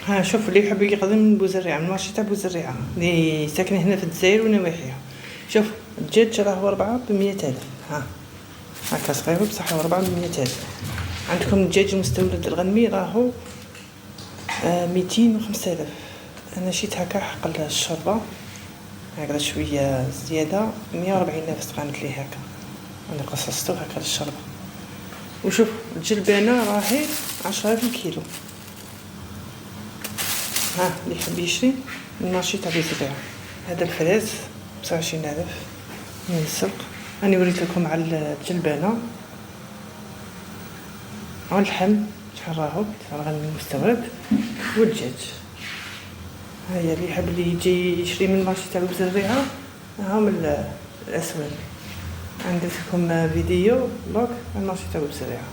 ها شوف اللي يحب يقدم من بوزريعة، من المارشي تاع بوزريعة اللي ساكن هنا في الجزائر ونواحيها. شوف الدجاج راهو 4 ب100,000. ها هاكا صغير بصح 4 ب100,000. عندكم الدجاج المستورد الغنمي راهو 205,000. انا شيت هكا حق الشوربة هكذا شوية زيادة 140,000 تقامت لي هكا، انا قصصتو هكا للشوربة. وشوف الجلبانة راهي 10,000 الكيلو. ها اللي يحب يشري من المارشي تاع بوزريعة. هذا الفراز 29,000 من السوق. راني وريت لكم على الجلبانة. واللحم شحال راهو الغنمي المستورد والدجاج. هيا اللي يحب اللي يجي يشري من المارشي تاع بوزريعة هاهم الاسواق. عندكم فيديو بلوك على المارشي تاع بوزريعة.